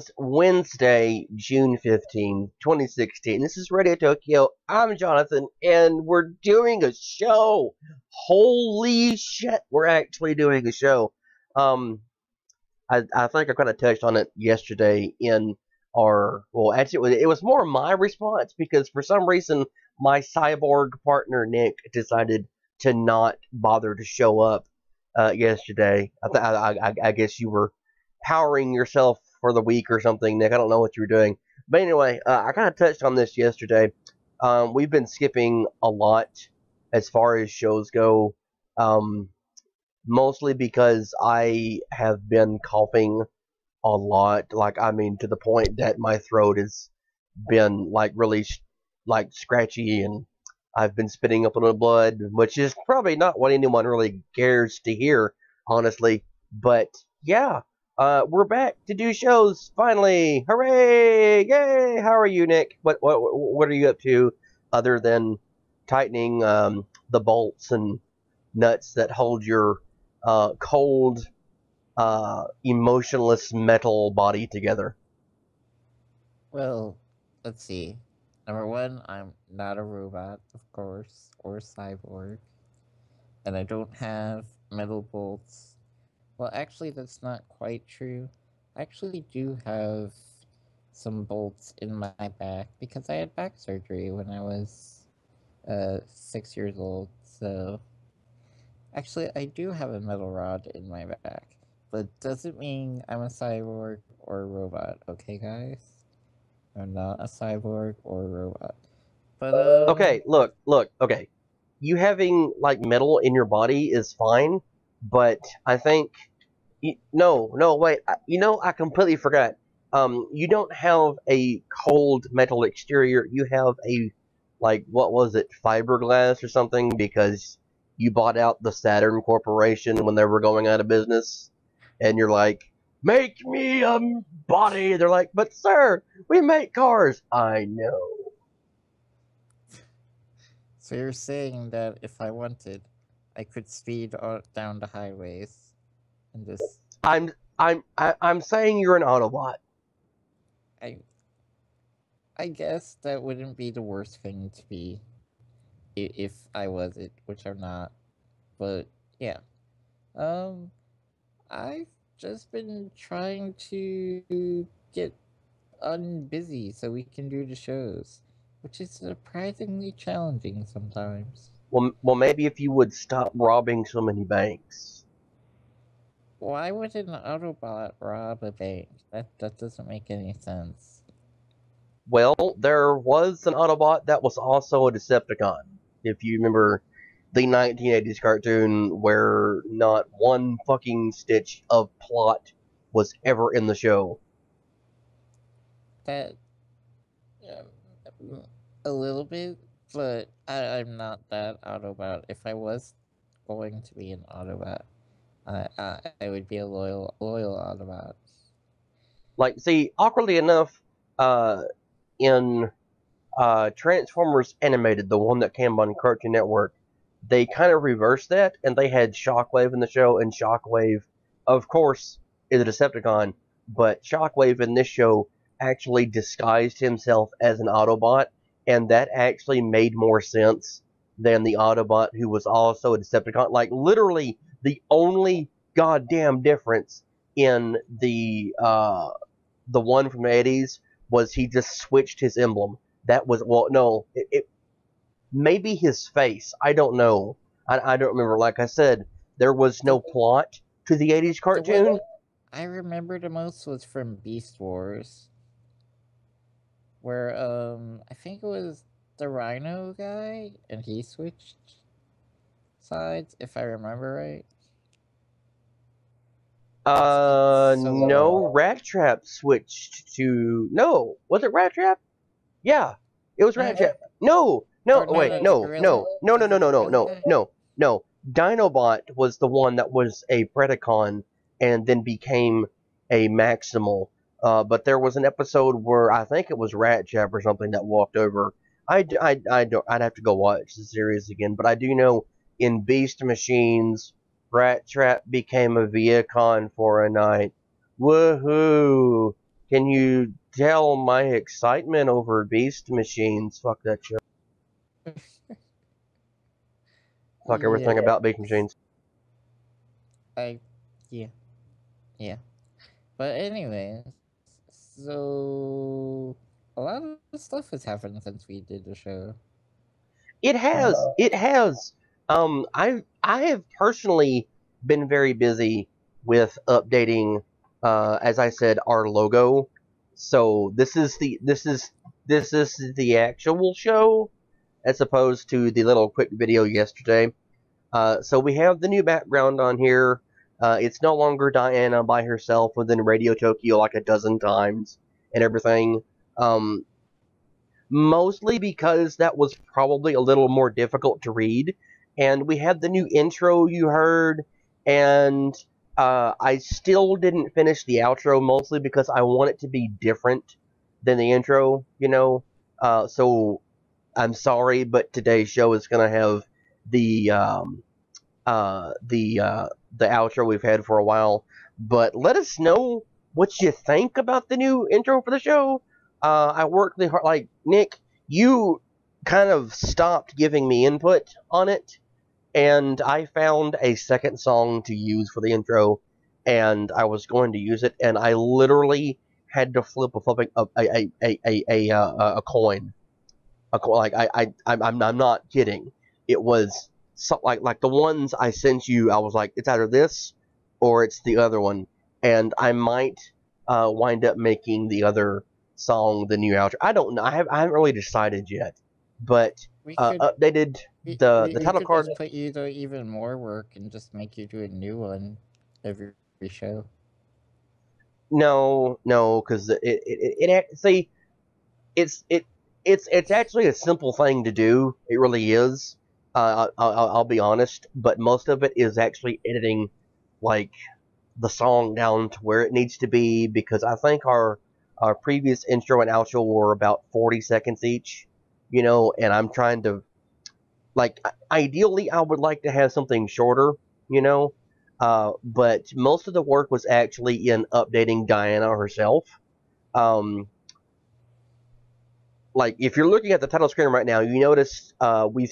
is Wednesday, June 15th, 2016. This is Radio Tokyo. I'm Jonathan, and we're doing a show. Holy shit, we're actually doing a show. Um, I think I kind of touched on it yesterday in well, actually, it was more my response because for some reason my cyborg partner Nick decided to not bother to show up yesterday. I guess you were powering yourself for the week or something, Nick. I don't know what you were doing. But anyway, I kind of touched on this yesterday. We've been skipping a lot as far as shows go, mostly because I have been coughing a lot. Like, I mean, to the point that my throat has been, like, really, like, scratchy, and I've been spitting up a little blood, which is probably not what anyone really cares to hear, honestly. But, yeah. We're back to do shows finally! Hooray! Yay! How are you, Nick? What are you up to other than tightening the bolts and nuts that hold your cold, emotionless metal body together? Well, let's see. Number one, I'm not a robot, of course, or a cyborg, and I don't have metal bolts. Well, actually, that's not quite true. I actually do have some bolts in my back because I had back surgery when I was 6 years old. So, actually, I do have a metal rod in my back, but doesn't mean I'm a cyborg or a robot. Okay, guys, I'm not a cyborg or a robot. But Okay, look, okay. You having, like, metal in your body is fine, but I think no, wait. I completely forgot. You don't have a cold metal exterior. You have a, like, what was it, fiberglass or something? Because you bought out the Saturn Corporation when they were going out of business, and you're like, make me a body. They're like, but sir, we make cars. I know. so you're saying that if I wanted, I could speed down the highways and just I'm saying you're an Autobot. I I guess that wouldn't be the worst thing to be if I was it, which I'm not. But yeah, um, I've just been trying to get unbusy so we can do the shows, which is surprisingly challenging sometimes. Well, maybe if you would stop robbing so many banks. Why would an Autobot rob a bank? That doesn't make any sense. Well, there was an Autobot that was also a Decepticon. If you remember the 1980s cartoon where not one fucking stitch of plot was ever in the show. That a little bit, but I'm not that Autobot. If I was going to be an Autobot, I would be a loyal Autobot. Like, see, awkwardly enough, in Transformers Animated, the one that came on Cartoon Network, they kind of reversed that, and they had Shockwave in the show, and Shockwave, of course, is a Decepticon, but Shockwave in this show actually disguised himself as an Autobot, and that actually made more sense than the Autobot who was also a Decepticon. Like, literally, the only goddamn difference in the one from the 80s was he just switched his emblem. That was, well, no, maybe his face. I don't know. I don't remember. Like I said, there was no plot to the 80s The one cartoon. I remember the most was from Beast Wars, where I think it was the Rhino guy, and he switched sides, if I remember right. It's so long. No, Rat Trap switched to, no, was it Rat Trap? Yeah, it was Rat No, Trap. No, no, or no, wait, no, the no, gorilla. no, no, no, Was no, it the no, no, gorilla no, guy? no, no. Dinobot was the one that was a Predacon and then became a Maximal. But there was an episode where I think it was Rat Trap or something that walked over. I don't. I'd have to go watch the series again. But I do know in Beast Machines, Rat Trap became a Viacon for a night. Woohoo! Can you tell my excitement over Beast Machines? Fuck that show. Fuck everything Yeah, about Beast Machines. I, yeah, yeah. But anyways, so a lot of stuff has happened since we did the show. It has. It has. I have personally been very busy with updating, as I said, our logo. So this is the actual show as opposed to the little quick video yesterday. So we have the new background on here. It's no longer Diana by herself within Radio Tokyo like a dozen times and everything. Um, Mostly because that was probably a little more difficult to read. And we had the new intro you heard, and I still didn't finish the outro, mostly because I want it to be different than the intro, you know? So I'm sorry, but today's show is going to have the uh, the uh, the outro we've had for a while. But let us know what you think about the new intro for the show. I worked really hard. Like Nick, you kind of stopped giving me input on it, and I found a second song to use for the intro, and I was going to use it, and I literally had to flip a coin. Like I'm not kidding. It was like the ones I sent you. I was like, it's either this or it's the other one, and I might wind up making the other song the new outro. I don't know. I haven't really decided yet, but We could updated the we title could card. just put you to even more work and just make you do a new one every show. No, because see it's actually a simple thing to do. It really is. I'll be honest, but most of it is actually editing like the song down to where it needs to be because I think our previous intro and outro were about 40 seconds each, and I'm trying to like ideally I would like to have something shorter, you know, but most of the work was actually in updating Diana herself. Um, like if you're looking at the title screen right now, you notice we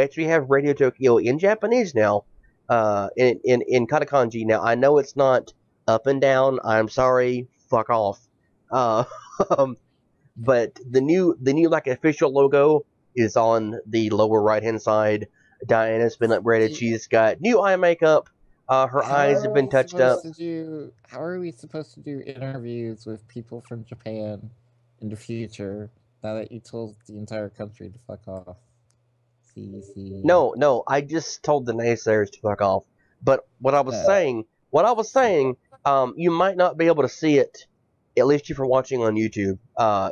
actually have Radio Tokyo in Japanese now, in katakanji. Now I know it's not up and down. I'm sorry, fuck off. Uh, um, but the new like official logo is on the lower right hand side. Diana's been upgraded. See, She's got new eye makeup. Her eyes have been touched up. how are we supposed to do interviews with people from Japan in the future now that you told the entire country to fuck off? See. No, I just told the naysayers to fuck off. But Uh, what I was saying, you might not be able to see it, at least if you're watching on YouTube.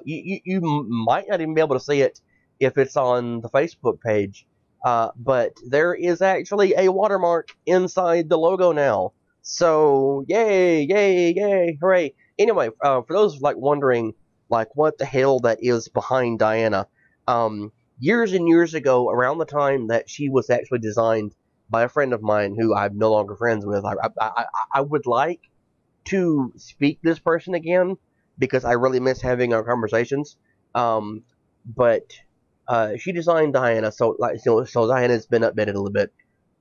You might not even be able to see it if it's on the Facebook page. But there is actually a watermark inside the logo now. So, yay, yay, yay, hooray. Anyway, for those like wondering, like what the hell that is behind Diana, um, years and years ago, around the time that she was actually designed by a friend of mine who I'm no longer friends with, I would like to speak this person again because I really miss having our conversations. But she designed Diana, so Diana's been updated a little bit.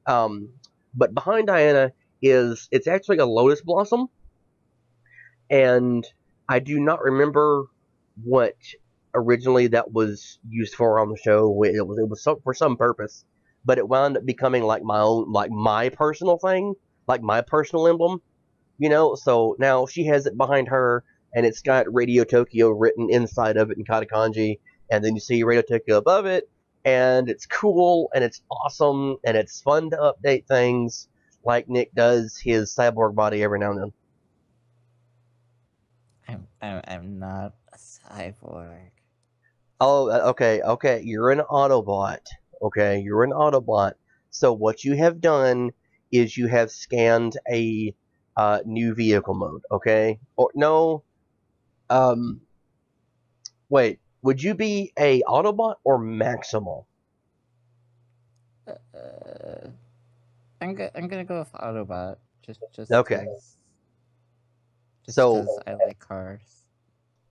Um, but behind Diana it's actually a lotus blossom, and I do not remember what originally that was used for on the show. It was for some purpose, but it wound up becoming like my own, like my personal thing, like my personal emblem. So now she has it behind her, and it's got Radio Tokyo written inside of it in katakanji, and then you see Radio Tokyo above it, and it's cool, and it's awesome, and it's fun to update things like Nick does his cyborg body every now and then. I'm not a cyborg. Oh, okay. You're an Autobot. Okay, you're an Autobot. So what you have done is you have scanned a new vehicle mode. Okay, or no? Um, wait. Would you be a Autobot or Maximal? I'm gonna go with Autobot. Okay. just So, because I like cars.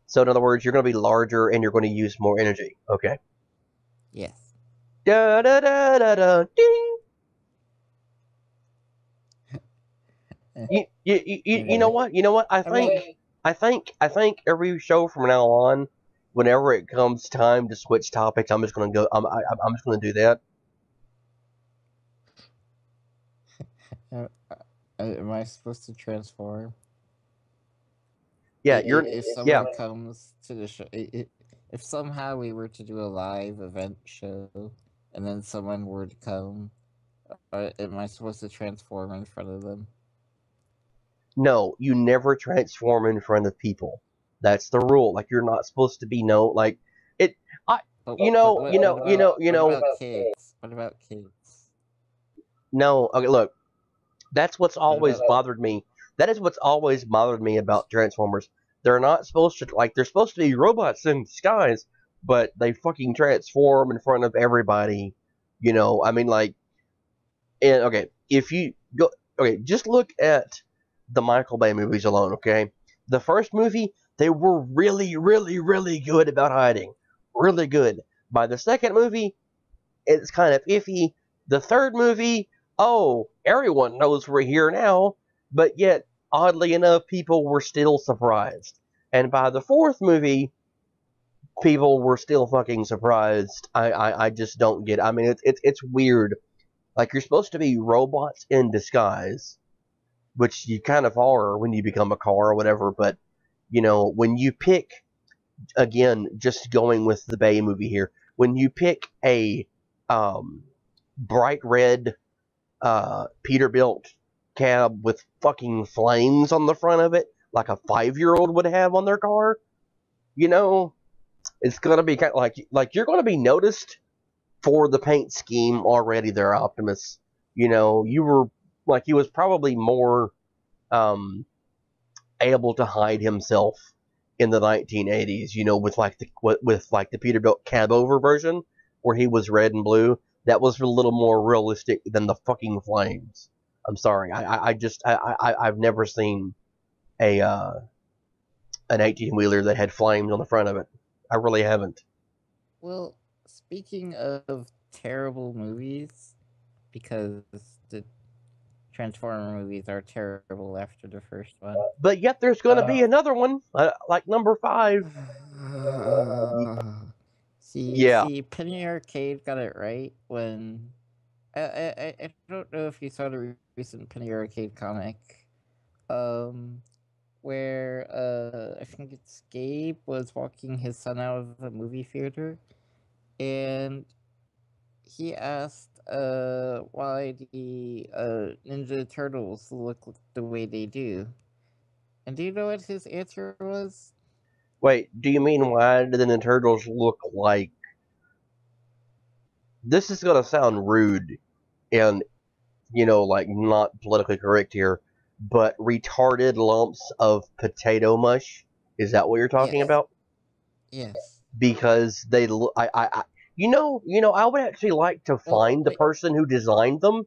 so in other words, you're going to be larger and you're going to use more energy. Okay. Yes. Da da da da da. Ding. You know Anyway, what? You know what? I mean, I think every show from now on, whenever it comes time to switch topics, I'm just gonna go. I'm just gonna do that. uh, am I supposed to transform? Yeah, you're. If Yeah, someone comes to the show, if somehow we were to do a live event show, and then someone were to come, am I supposed to transform in front of them? no, you never transform in front of people. That's the rule. Like you're not supposed to be no like it. I. What about kids? What about kids? No. Okay, look. That's what's What always about bothered me. That is what's always bothered me about Transformers. They're not supposed to like they're supposed to be robots in disguise, but they fucking transform in front of everybody. You know, I mean like and okay, if you go okay, just look at the Michael Bay movies alone, okay? The first movie, they were really, really, really good about hiding. Really good. By the second movie, it's kind of iffy. The third movie, oh, everyone knows we're here now, but yet, oddly enough, people were still surprised. And by the fourth movie, people were still fucking surprised. I just don't get it. I mean, it's weird. Like, you're supposed to be robots in disguise, which you kind of are when you become a car or whatever, but, you know, when you pick, again, just going with the Bay movie here, when you pick a, bright red Peterbilt cab with fucking flames on the front of it, like a 5-year-old would have on their car, you know, it's gonna be kind of like you're gonna be noticed for the paint scheme already. There, Optimus. You know, you were like he was probably more um, able to hide himself in the 1980s. You know, with like the Peterbilt cab over version where he was red and blue. That was a little more realistic than the fucking flames. I'm sorry. I've never seen a an 18-wheeler that had flames on the front of it. I really haven't. Well, speaking of terrible movies, because the Transformer movies are terrible after the first one. But yet there's going to be another one, like number 5. Yeah. See, Penny Arcade got it right when I don't know if you saw the recent Penny Arcade comic, um, where I think it's Gabe was walking his son out of a movie theater, and he asked why the Ninja Turtles look the way they do. And do you know what his answer was? Wait, do you mean why do the Turtles look like... This is going to sound rude and, you know, like not politically correct here, but retarded lumps of potato mush? Is that what you're talking Yes. about? Yes. Because they look... I would actually like to find the person who designed them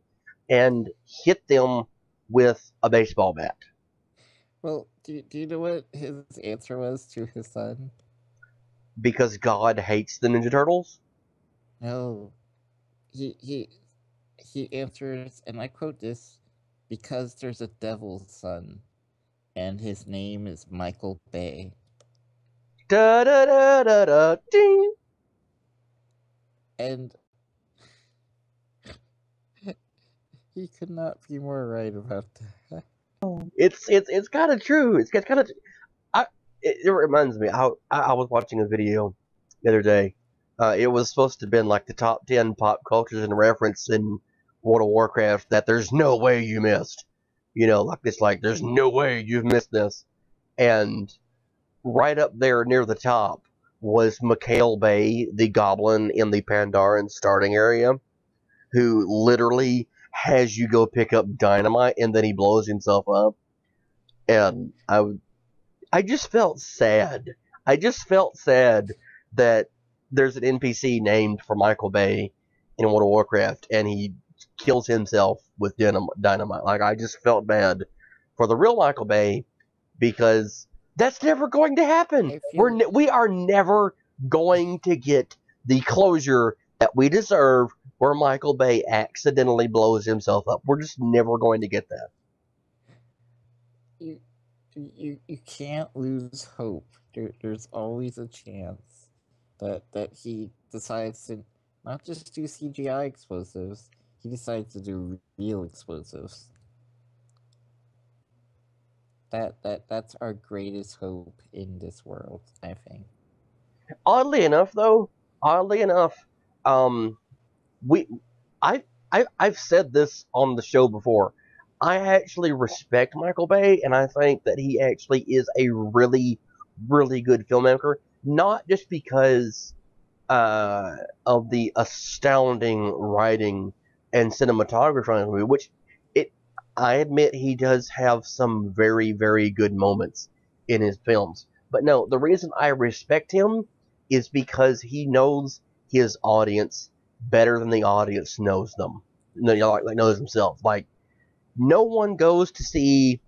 and hit them with a baseball bat. Well, do you know what his answer was to his son? Because God hates the Ninja Turtles? No. He answers, and I quote this, because there's a devil's son, and his name is Michael Bay. Da da da da da ding. And he could not be more right about that. It's kind of true. It's kind of. It reminds me. I was watching a video the other day. It was supposed to have been like the top 10 pop cultures and reference in World of Warcraft that there's no way you missed. You know, like this. Like there's no way you've missed this. And right up there near the top was Mikhail Bay, the goblin in the Pandaren starting area, who literally has you go pick up dynamite and then he blows himself up. And I just felt sad. I just felt sad that there's an NPC named for Michael Bay in World of Warcraft and he kills himself with dynamite. Like, I just felt bad for the real Michael Bay because that's never going to happen. I feel We are never going to get the closure that we deserve where Michael Bay accidentally blows himself up. We're just never going to get that. you you can't lose hope. There's always a chance that he decides to not just do CGI explosives, he decides to do real explosives. That's our greatest hope in this world, I think. Oddly enough, though, um, we, I've said this on the show before. I actually respect Michael Bay, and I think that he actually is a really, really good filmmaker. Not just because of the astounding writing and cinematography on the movie, which it I admit he does have some very, very good moments in his films. But no, the reason I respect him is because he knows his audience better than the audience knows them. No, you know, like knows himself. Like no one goes to see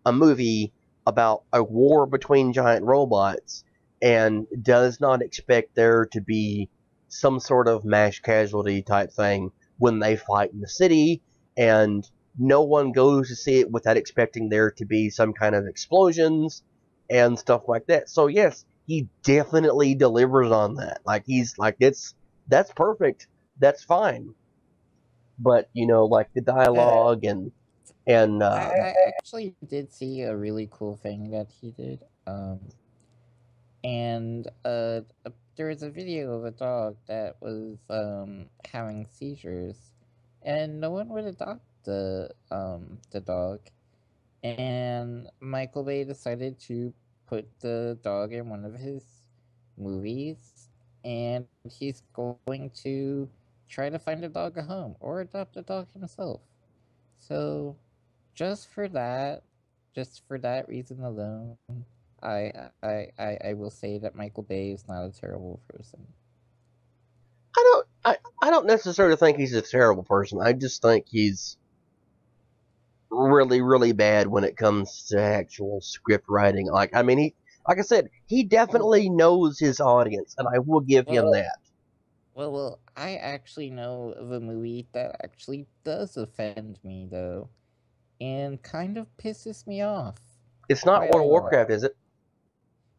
a movie about a war between giant robots and does not expect there to be some sort of mass casualty type thing when they fight in the city, and no one goes to see it without expecting there to be some kind of explosions and stuff like that. So yes, he definitely delivers on that. Like he's like that's perfect. That's fine. But you know, like the Uh, dialogue and I actually did see a really cool thing that he did. And there was a video of a dog that was having seizures, and no one would adopt the dog. And Michael Bay decided to put the dog in one of his movies, and he's going to try to find a dog a home or adopt a dog himself. So, just for that, just for that reason alone, I will say that Michael Bay is not a terrible person. I don't necessarily think he's a terrible person. I just think he's really, really bad when it comes to actual script writing. Like, I mean, like I said, he Well, definitely knows his audience, and I will give him well, that. well, I actually know of a movie that actually does offend me, though, and kind of pisses me off It's not quite a World of lot. Warcraft, is it?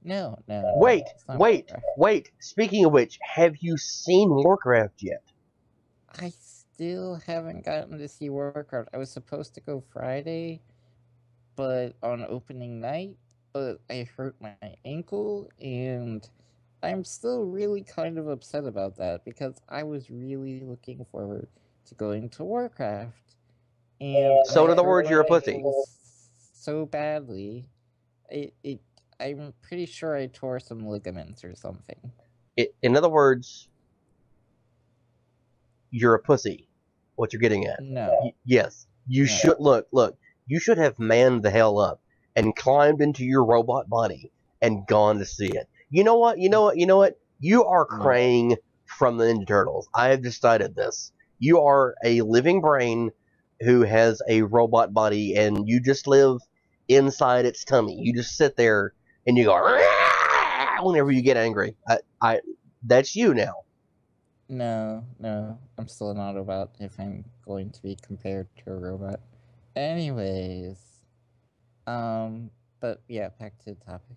No, Wait, it's not wait, Warcraft. wait. Speaking of which, have you seen Warcraft yet? I still haven't gotten to see Warcraft. I was supposed to go Friday, but on opening night, but I hurt my ankle, and I'm still really kind of upset about that because I was really looking forward to going to Warcraft, and So, in I other hurt words, my you're a pussy. ankle so badly. It I'm pretty sure I tore some ligaments or something. In other words, you're a pussy. What you're getting at? No, Yes, you no. should look. You should have manned the hell up and climbed into your robot body and gone to see it. You know what? You know what? You know what? You are No. Krang from the Ninja Turtles. I have decided this. You are a living brain who has a robot body, and you just live inside its tummy. You just sit there and you go "Rah!" whenever you get angry. That's you now. No. I'm still an Autobot if I'm going to be compared to a robot. Anyways, but yeah, back to the topic.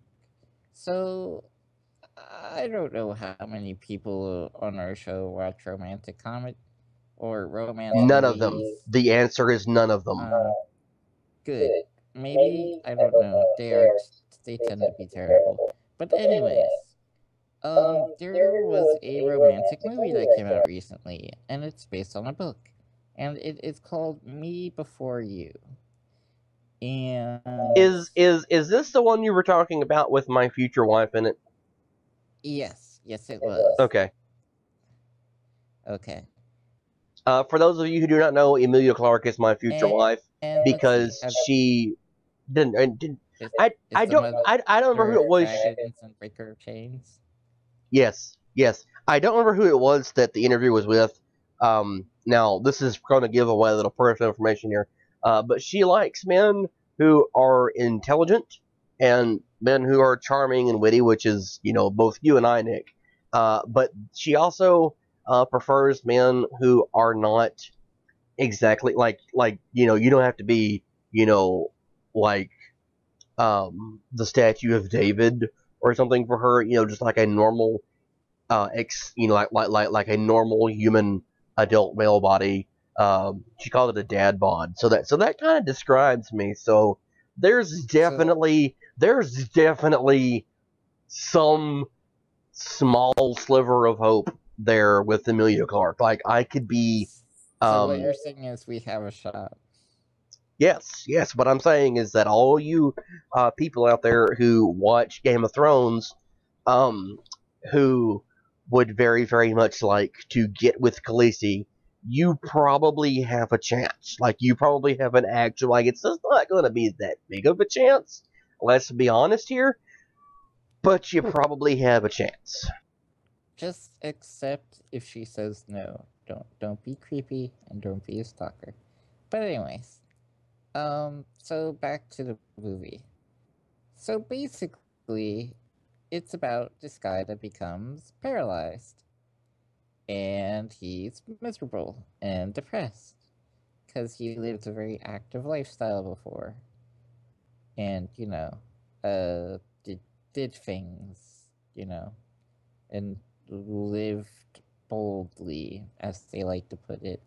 So, I don't know how many people on our show watch romantic comedy or romance None of them. movies. The answer is none of them. Good. Maybe, I don't know. They tend to be terrible. But anyways, there was a romantic movie that came out recently, and it's based on a book, and it is called Me Before You. And Is this the one you were talking about with my future wife in it? yes, it was. Okay. Okay. For those of you who do not know, Emilia Clarke is my future And, wife and let's see. because she didn't. Is, I is the mother I don't remember who of it was. dragons and breaker of chains? Yes. I don't remember who it was that the interview was with. Now this is going to give away a little personal information here. But she likes men who are intelligent, and men who are charming and witty, which is both you and I, Nick. But she also prefers men who are not exactly like you don't have to be like the statue of David or something for her. Just like a normal like a normal human adult male body. She called it a dad bod. So that kind of describes me. So So there's definitely some small sliver of hope there with Amelia Clark. Like I could be so what um you're saying is we have a shot. yes. What I'm saying is that all you people out there who watch Game of Thrones, um, who would very, very much like to get with Khaleesi, you probably have a chance. Like you probably have an actual. Like it's just not going to be that big of a chance. Let's be honest here, but you probably have a chance. Just accept if she says no. Don't be creepy and don't be a stalker. But anyways, so back to the movie. So basically, it's about this guy that becomes paralyzed, and he's miserable and depressed because he lived a very active lifestyle before, and did things, and lived boldly, as they like to put it,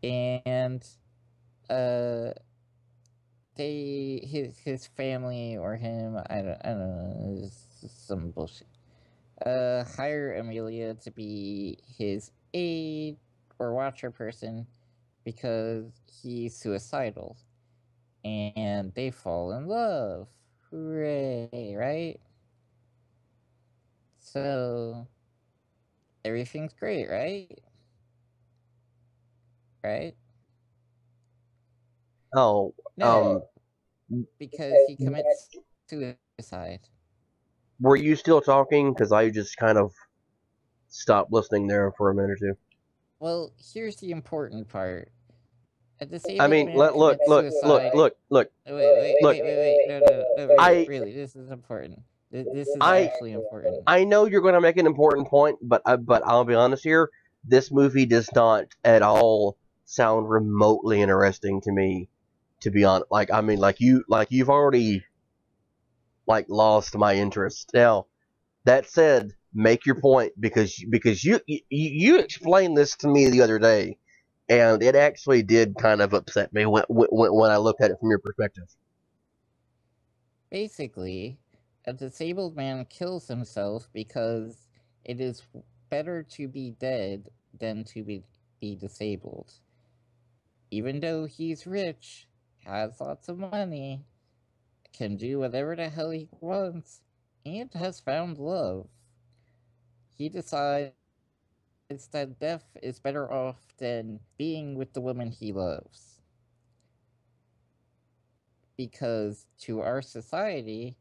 and uh his family or him, I don't know, it's some bullshit. Hire Amelia to be his aide or watcher person because he's suicidal, and they fall in love. Hooray! Right? So everything's great, right? Right? Oh, No, because he commits suicide. were you still talking? Because I just kind of stopped listening there for a minute or two. Well, here's the important part. A I disabled mean, man look, commits look, look, suicide. look, look, look. Wait. No, no, no, really, I, really. This is important. This is I, actually important. I know you're going to make an important point, but I'll be honest here. This movie does not at all sound remotely interesting to me. To be honest, like I mean, you've already like lost my interest. Now that said, make your point because you explained this to me the other day, and it actually did kind of upset me when I looked at it from your perspective. Basically, a disabled man kills himself because it is better to be dead than to be disabled. Even though he's rich, has lots of money, can do whatever the hell he wants, and has found love, he decides that death is better off than being with the woman he loves. Because to our society,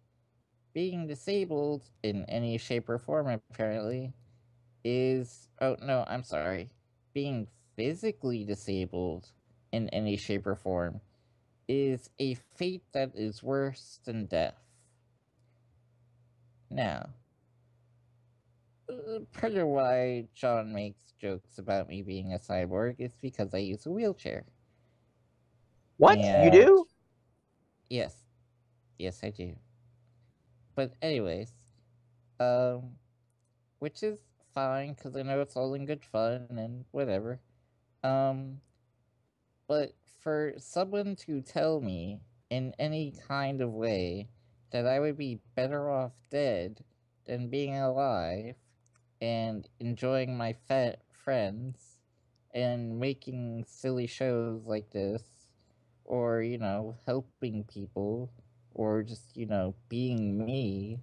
being disabled in any shape or form, apparently, is. Oh, no, I'm sorry. Being physically disabled in any shape or form is a fate that is worse than death. Now, part of why John makes jokes about me being a cyborg is because I use a wheelchair. What you And do? yes, yes, I do. But, anyways, um, which is fine because I know it's all in good fun and whatever. Um, but for someone to tell me in any kind of way that I would be better off dead than being alive and enjoying my friends and making silly shows like this, or, helping people, or just, being me,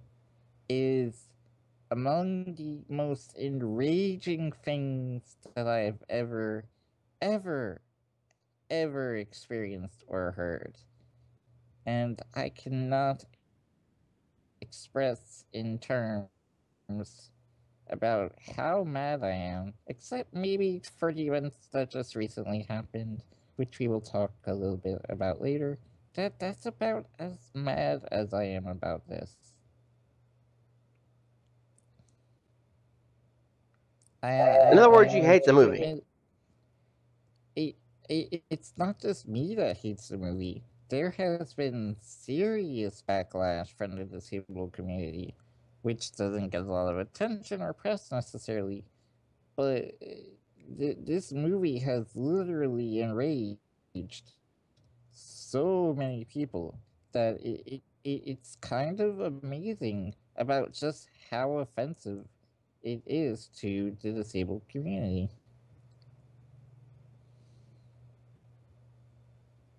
is among the most enraging things that I have ever, ever experienced or heard. And I cannot express in terms about how mad I am, except maybe for the events that just recently happened, which we will talk a little bit about later. that's about as mad as I am about this. In other I words, you hate the movie. legitimately it, it's not just me that hates the movie. There has been serious backlash from the disabled community, which doesn't get a lot of attention or press necessarily, but this movie has literally enraged so many people that it's kind of amazing about just how offensive it is to the disabled community.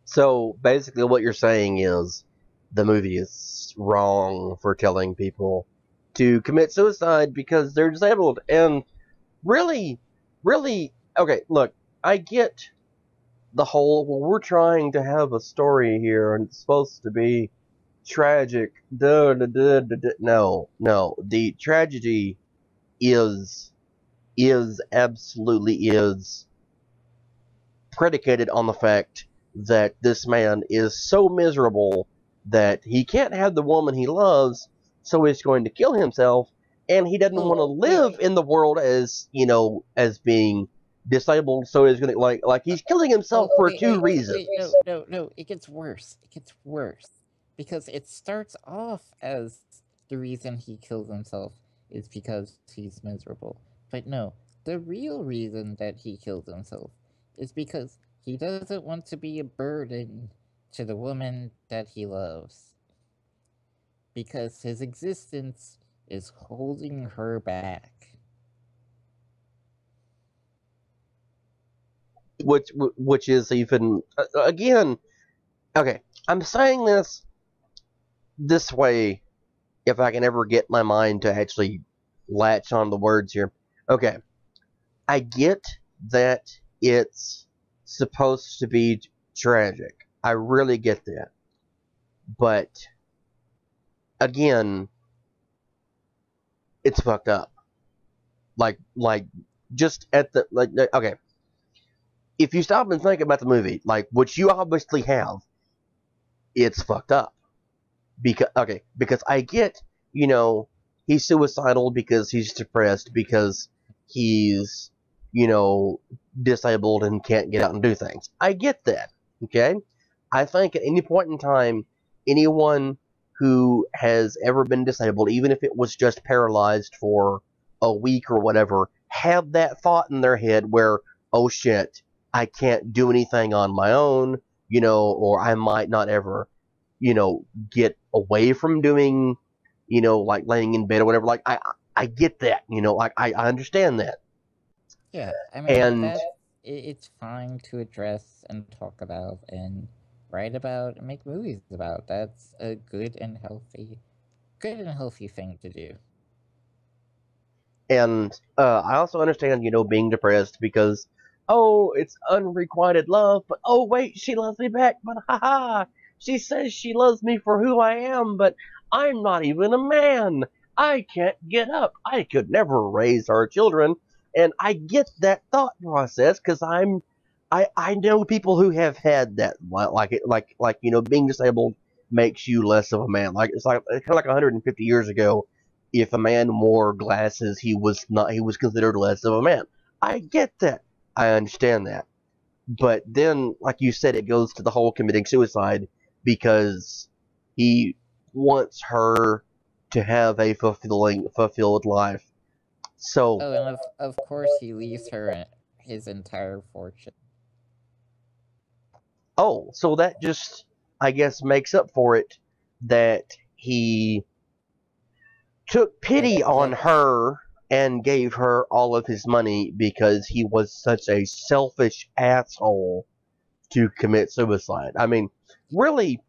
So basically, what you're saying is the movie is wrong for telling people to commit suicide because they're disabled. And really, really, okay, look, I get the whole, well, we're trying to have a story here and it's supposed to be tragic. Duh, duh, duh, duh, duh. No, no. The tragedy is, absolutely is predicated on the fact that this man is so miserable that he can't have the woman he loves, so he's going to kill himself, and he doesn't want to live in the world as, as being disabled, so he's going to, like he's killing himself for two reasons. No, it gets worse. It gets worse. Because it starts off as the reason he kills himself is because he's miserable. But no, the real reason that he kills himself is because he doesn't want to be a burden to the woman that he loves. Because his existence is holding her back. Which is even, again, okay, I'm saying this way if I can ever get my mind to actually latch on the words here. Okay, I get that it's supposed to be tragic. I really get that. But again, it's fucked up. Like just at the okay. If you stop and think about the movie, like which you obviously have, it's fucked up. Because I get, he's suicidal because he's depressed because he's, disabled and can't get out and do things. I get that. Okay? I think at any point in time, anyone who has ever been disabled, even if it was just paralyzed for a week or whatever, have that thought in their head where, oh shit, I can't do anything on my own, or I might not ever, get away from doing, like laying in bed or whatever. Like I get that, like I understand that. Yeah, I mean And it's fine to address and talk about and write about and make movies about. That's a good and healthy thing to do. I also understand, being depressed because, oh, it's unrequited love, but oh wait, she loves me back, but haha, she says she loves me for who I am, but I'm not even a man. I can't get up. I could never raise our children, and I get that thought process because I know people who have had that, being disabled makes you less of a man. Like it's kind of like 150 years ago, if a man wore glasses, he was considered less of a man. I get that. I understand that. But then, like you said, it goes to the whole committing suicide because he wants her to have a fulfilled life. So, Oh, and of course he leaves her his entire fortune. oh, so that just, I guess, makes up for it that he took pity on That her and gave her all of his money because he was such a selfish asshole to commit suicide. I mean, really,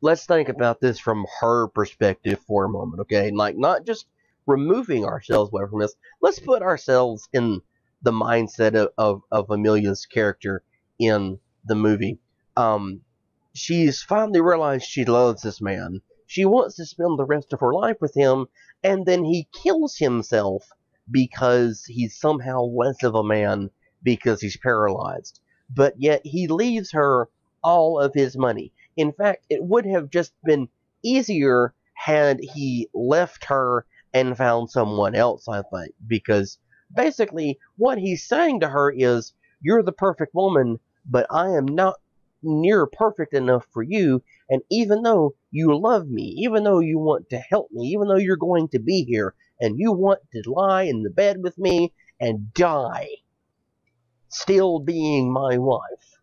let's think about this from her perspective for a moment, okay? Like, not just removing ourselves away from this. Let's put ourselves in the mindset of Amelia's character in the movie. Um, she's finally realized she loves this man. She wants to spend the rest of her life with him, and then he kills himself because he's somehow less of a man because he's paralyzed. But yet he leaves her all of his money. In fact, it would have just been easier had he left her and found someone else, I think, because basically what he's saying to her is, you're the perfect woman, but I am not near perfect enough for you, and even though you love me, even though you want to help me, even though you're going to be here, and you want to lie in the bed with me and die, still being my wife,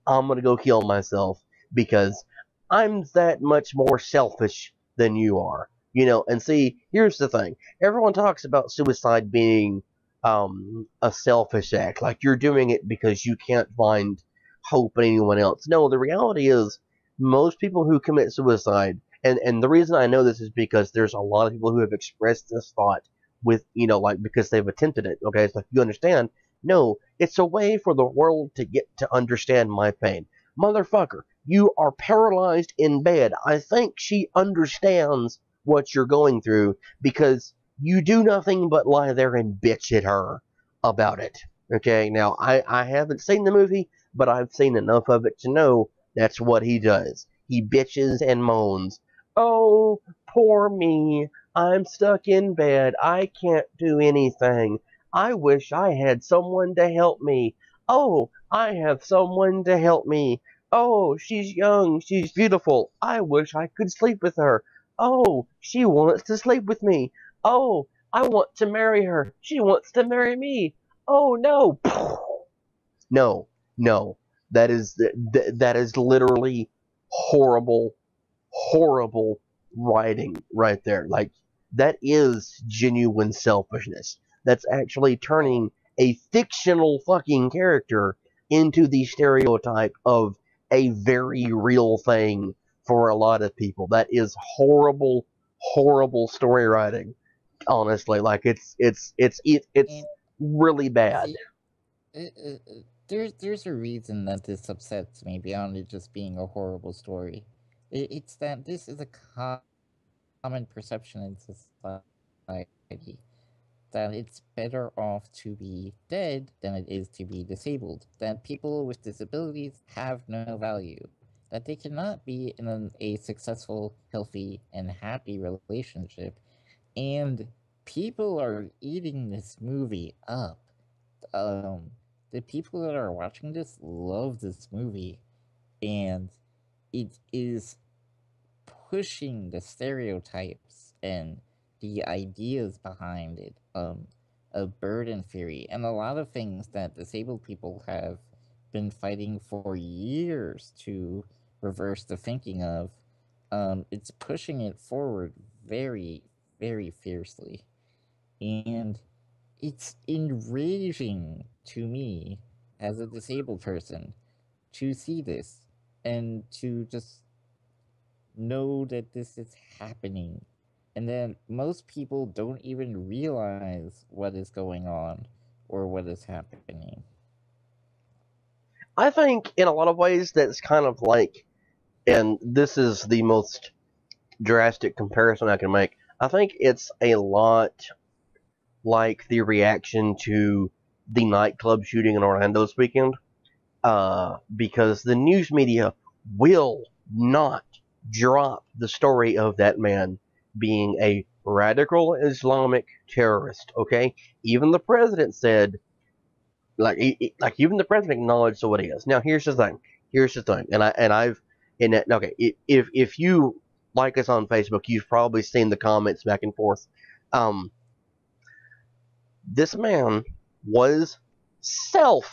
I'm gonna go kill myself because I'm that much more selfish than you are. And see, here's the thing. Everyone talks about suicide being a selfish act, like you're doing it because you can't find hope in anyone else. No, the reality is most people who commit suicide, and the reason I know this is because there's a lot of people who have expressed this thought with, like because they've attempted it. Okay, it's like, you understand? No, it's a way for the world to get to understand my pain. Motherfucker, you are paralyzed in bed. I think she understands what you're going through because you do nothing but lie there and bitch at her about it. Okay, now I haven't seen the movie, but I've seen enough of it to know that's what he does. He bitches and moans. Oh, poor me. I'm stuck in bed. I can't do anything. I wish I had someone to help me. Oh, I have someone to help me. Oh, she's young. She's beautiful. I wish I could sleep with her. Oh, she wants to sleep with me. Oh, I want to marry her. She wants to marry me. Oh, no. No, no. That is literally horrible, horrible writing right there. Like, that is genuine selfishness. That's actually turning a fictional fucking character into the stereotype of a very real thing for a lot of people. That is horrible, horrible story writing. Honestly, like it's And really bad. see, there's a reason that this upsets me beyond it just being a horrible story. It's that this is a common perception in society that it's better off to be dead than it is to be disabled. That people with disabilities have no value. That they cannot be in a successful, healthy, and happy relationship. And people are eating this movie up. Um, the people that are watching this love this movie, and it is pushing the stereotypes and the ideas behind it of burden theory and a lot of things that disabled people have been fighting for years to reverse the thinking of. It's pushing it forward very, very fiercely. And it's enraging to me as a disabled person to see this and to just know that this is happening and then most people don't even realize what is going on or what is happening. I think in a lot of ways that's kind of like, and this is the most drastic comparison I can make. I think it's a lot like the reaction to the nightclub shooting in Orlando this weekend, because the news media will not drop the story of that man being a radical Islamic terrorist. Okay, even the president said, like even the president acknowledged what he is. Now here's the thing. Here's the thing, okay, if you like us on Facebook, you've probably seen the comments back and forth. Um, this man was self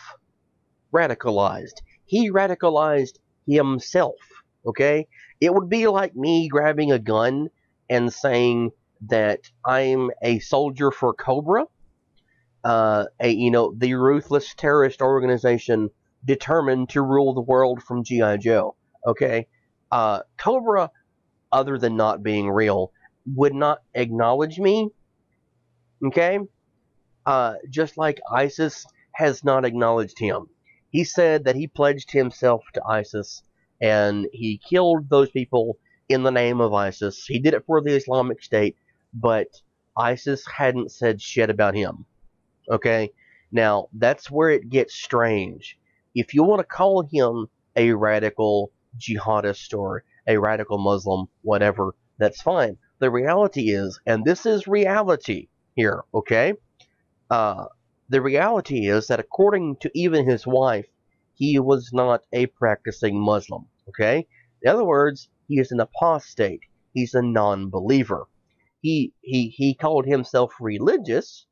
radicalized. He radicalized himself. Okay? It would be like me grabbing a gun and saying that I'm a soldier for Cobra, the ruthless terrorist organization determined to rule the world from GI Joe. Okay? Cobra, other than not being real, would not acknowledge me. Okay? Just like ISIS has not acknowledged him. He said that he pledged himself to ISIS and he killed those people in the name of ISIS. He did it for the Islamic State, but ISIS hadn't said shit about him. Okay? Now, that's where it gets strange. If you want to call him a radical, jihadist or a radical Muslim, whatever, that's fine. The reality is, and this is reality here, okay? Uh, the reality is that according to even his wife, he was not a practicing Muslim, okay? In other words, he is an apostate. He's a non-believer. He called himself religious,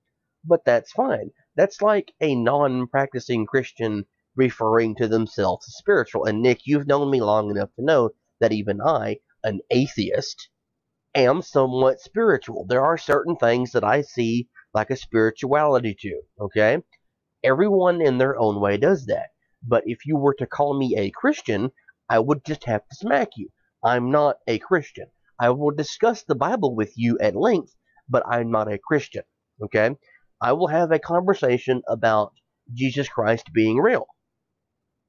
but that's fine. That's like a non-practicing Christian referring to themselves as spiritual. And Nick, you've known me long enough to know that even I, an atheist, am somewhat spiritual. There are certain things that I see like a spirituality to, okay? Everyone in their own way does that. But if you were to call me a Christian, I would just have to smack you. I'm not a Christian. I will discuss the Bible with you at length, but I'm not a Christian, okay? I will have a conversation about Jesus Christ being real.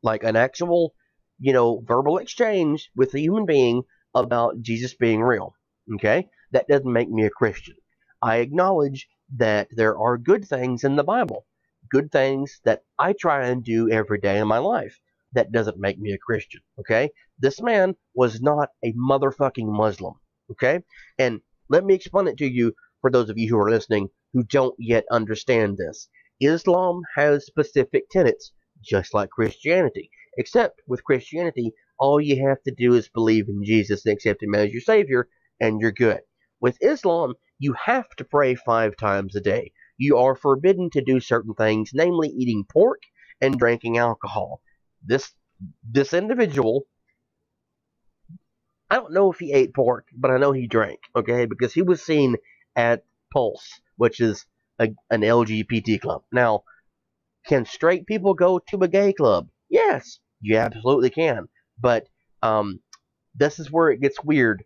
Like an actual, verbal exchange with a human being about Jesus being real, okay? That doesn't make me a Christian. I acknowledge that there are good things in the Bible, good things that I try and do every day in my life. That doesn't make me a Christian, okay? This man was not a motherfucking Muslim, okay? And let me explain it to you for those of you who are listening who don't yet understand this. Islam has specific tenets, just like Christianity. Except with Christianity, all you have to do is believe in Jesus and accept him as your Savior, and you're good. With Islam, you have to pray 5 times a day. You are forbidden to do certain things, namely eating pork and drinking alcohol. This individual, I don't know if he ate pork, but I know he drank, okay? Because he was seen at Pulse, which is an LGBT club. Now, can straight people go to a gay club? Yes, you absolutely can. But this is where it gets weird,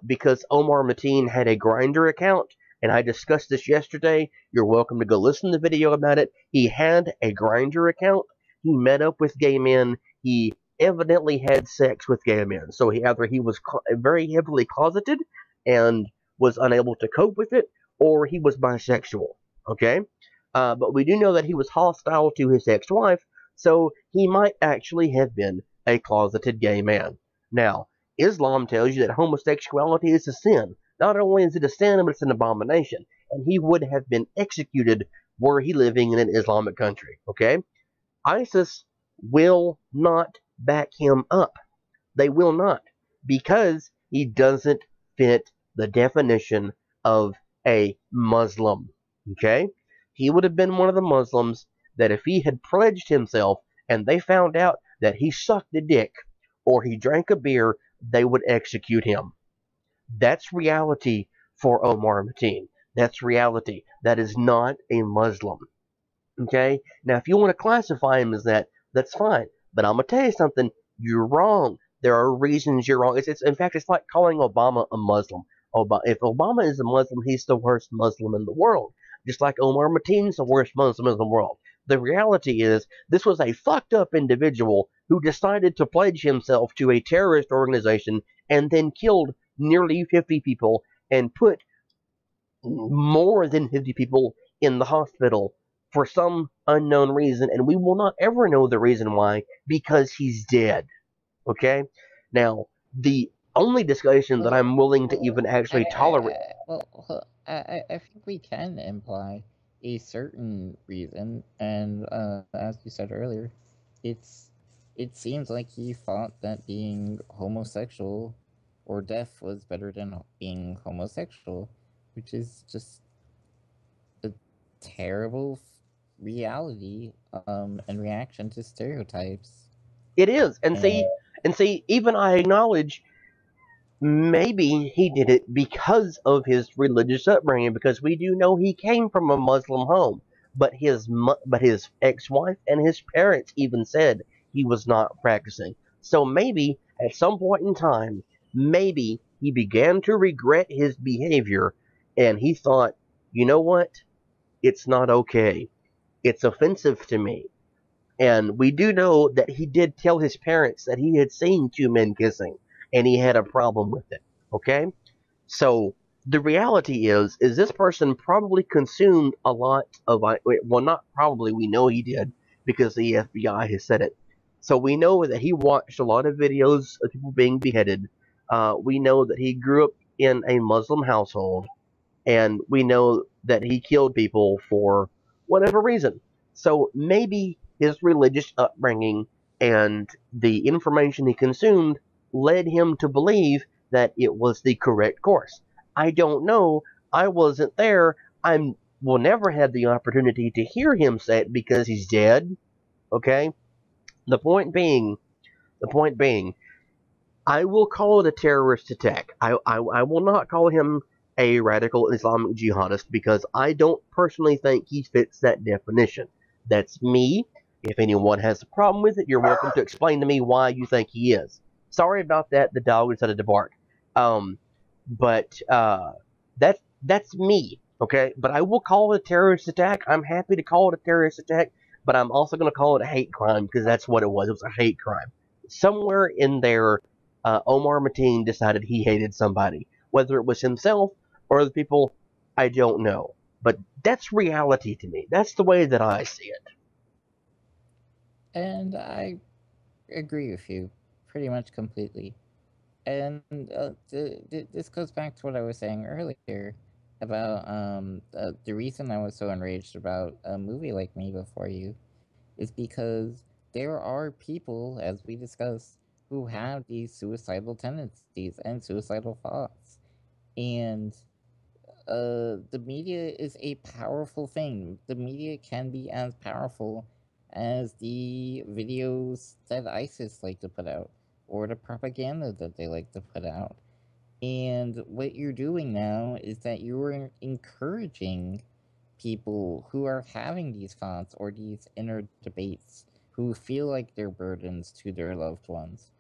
because Omar Mateen had a Grindr account, and I discussed this yesterday. You're welcome to go listen to the video about it. He had a Grindr account. He met up with gay men. He evidently had sex with gay men. So either he was very heavily closeted and was unable to cope with it, or he was bisexual. Okay? But we do know that he was hostile to his ex-wife, so he might actually have been a closeted gay man. Now, Islam tells you that homosexuality is a sin. Not only is it a sin, but it's an abomination. And he would have been executed were he living in an Islamic country. Okay? ISIS will not back him up. They will not. Because he doesn't fit the definition of a Muslim. Okay? He would have been one of the Muslims that if he had pledged himself and they found out that he sucked a dick or he drank a beer, they would execute him. That's reality for Omar Mateen. That's reality. That is not a Muslim. Okay? Now, if you want to classify him as that, that's fine. But I'm going to tell you something. You're wrong. There are reasons you're wrong. In fact, it's like calling Obama a Muslim. If Obama is a Muslim, he's the worst Muslim in the world. Just like Omar Mateen's the worst Muslim in the world. The reality is, this was a fucked up individual who decided to pledge himself to a terrorist organization and then killed nearly 50 people and put more than 50 people in the hospital for some unknown reason, and we will not ever know the reason why, because he's dead. Okay? Now, the only discussion that I'm willing to even actually tolerate... I think we can imply a certain reason, and as you said earlier, it seems like he thought that being homosexual or deaf was better than being homosexual, which is just a terrible reality and reaction to stereotypes. It is, and see, even I acknowledge maybe he did it because of his religious upbringing, because we do know he came from a Muslim home. But his ex-wife and his parents even said he was not practicing. So maybe at some point in time, maybe he began to regret his behavior, and he thought, you know what? It's not okay. It's offensive to me. And we do know that he did tell his parents that he had seen 2 men kissing, and he had a problem with it. Okay? So the reality is this person probably consumed a lot of, well, not probably, we know he did, because the FBI has said it. So we know that he watched a lot of videos of people being beheaded. We know that he grew up in a Muslim household, and we know that he killed people for whatever reason. So maybe his religious upbringing and the information he consumed led him to believe that it was the correct course. I don't know. I wasn't there. I will never have the opportunity to hear him say it because he's dead. Okay. The point being, the point being, I will call it a terrorist attack. I will not call him a radical Islamic jihadist because I don't personally think he fits that definition. That's me. If anyone has a problem with it, you're welcome to explain to me why you think he is. Sorry about that. The dog decided to bark. Um, but that's me. Okay, but I will call it a terrorist attack. I'm happy to call it a terrorist attack, but I'm also going to call it a hate crime because that's what it was. It was a hate crime. Somewhere in there, Omar Mateen decided he hated somebody. Whether it was himself or the people, I don't know. But that's reality to me. That's the way that I see it. And I agree with you pretty much completely. And this goes back to what I was saying earlier about the reason I was so enraged about a movie like Me Before You is because there are people, as we discussed, who have these suicidal tendencies and suicidal thoughts. And the media is a powerful thing. The media can be as powerful as the videos that ISIS like to put out or the propaganda that they like to put out. And what you're doing now is that you're encouraging people who are having these thoughts or these inner debates, who feel like they're burdens to their loved ones,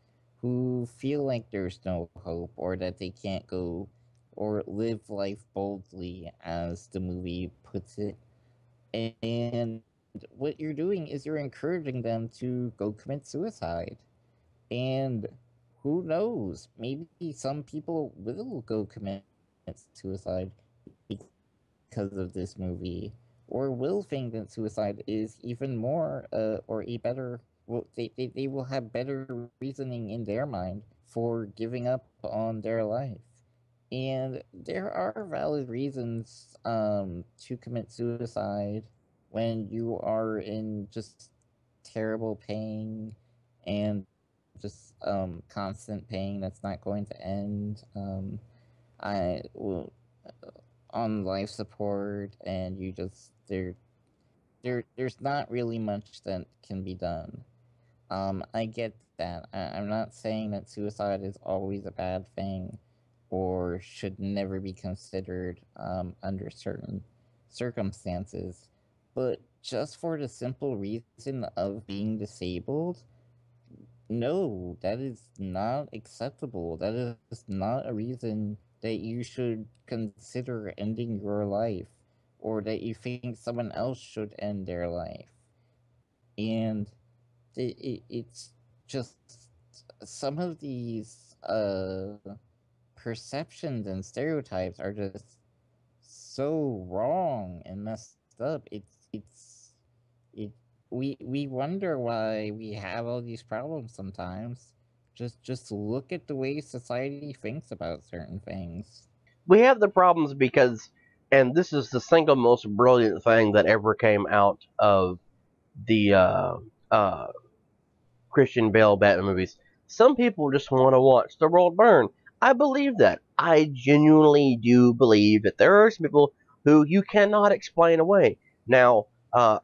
who feel like there's no hope or that they can't go or live life boldly, as the movie puts it. And what you're doing is you're encouraging them to go commit suicide. And who knows? Maybe some people will go commit suicide because of this movie, or will think that suicide is even more, or a better. Well, they will have better reasoning in their mind for giving up on their life. And there are valid reasons to commit suicide when you are in just terrible pain and just constant pain that's not going to end. I will on life support, and you just there's not really much that can be done. I get that. I'm not saying that suicide is always a bad thing or should never be considered under certain circumstances, but just for the simple reason of being disabled, no, that is not acceptable. That is not a reason that you should consider ending your life or that you think someone else should end their life. And it's just some of these perceptions and stereotypes are just so wrong and messed up. It we wonder why we have all these problems sometimes. Just look at the way society thinks about certain things. We have the problems because, and this is the single most brilliant thing that ever came out of the uh, Christian Bale Batman movies. Some people just want to watch the world burn. I believe that. I genuinely do believe that there are some people who you cannot explain away. Now,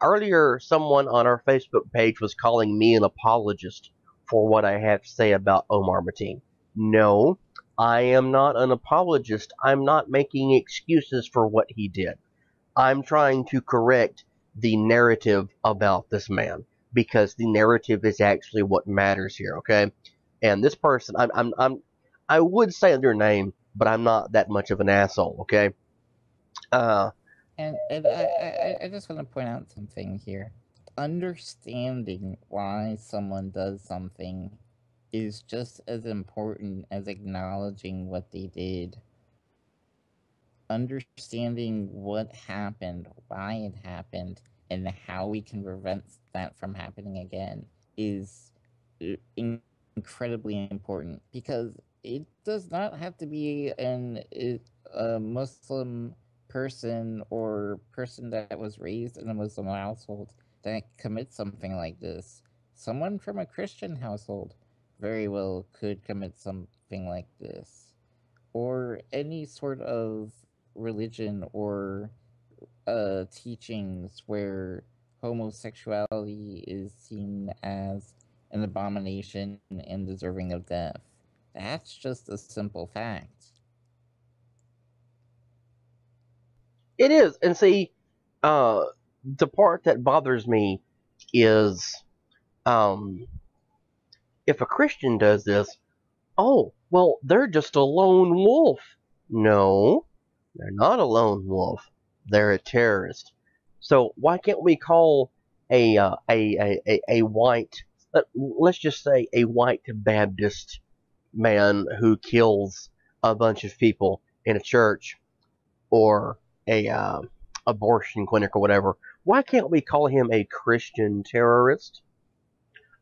earlier, someone on our Facebook page was calling me an apologist for what I have to say about Omar Mateen. No, I am not an apologist. I'm not making excuses for what he did. I'm trying to correct the narrative about this man because the narrative is actually what matters here. Okay, and this person, I would say their name, but I'm not that much of an asshole. Okay, uh, And I just want to point out something here. Understanding why someone does something is just as important as acknowledging what they did. Understanding what happened, why it happened, and how we can prevent that from happening again is incredibly important because it does not have to be a Muslim person or person that was raised in a Muslim household that commits something like this. Someone from a Christian household very well could commit something like this, or any sort of religion or teachings where homosexuality is seen as an abomination and deserving of death. That's just a simple fact. It is, and see, uh, the part that bothers me is, um, if a Christian does this, oh, well, they're just a lone wolf. No, they're not a lone wolf. They're a terrorist. So why can't we call a white, let's just say a white Baptist man who kills a bunch of people in a church or a abortion clinic or whatever? Why can't we call him a Christian terrorist?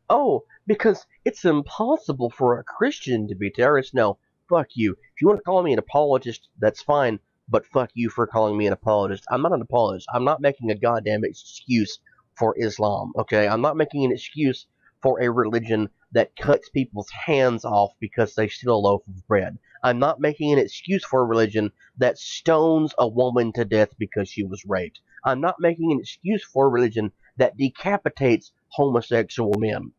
Oh, because it's impossible for a Christian to be terrorist. No, fuck you. If you want to call me an apologist, that's fine, but fuck you for calling me an apologist. I'm not an apologist. I'm not making a goddamn excuse for Islam, okay? I'm not making an excuse for a religion that cuts people's hands off because they steal a loaf of bread. I'm not making an excuse for a religion that stones a woman to death because she was raped. I'm not making an excuse for a religion that decapitates homosexual men.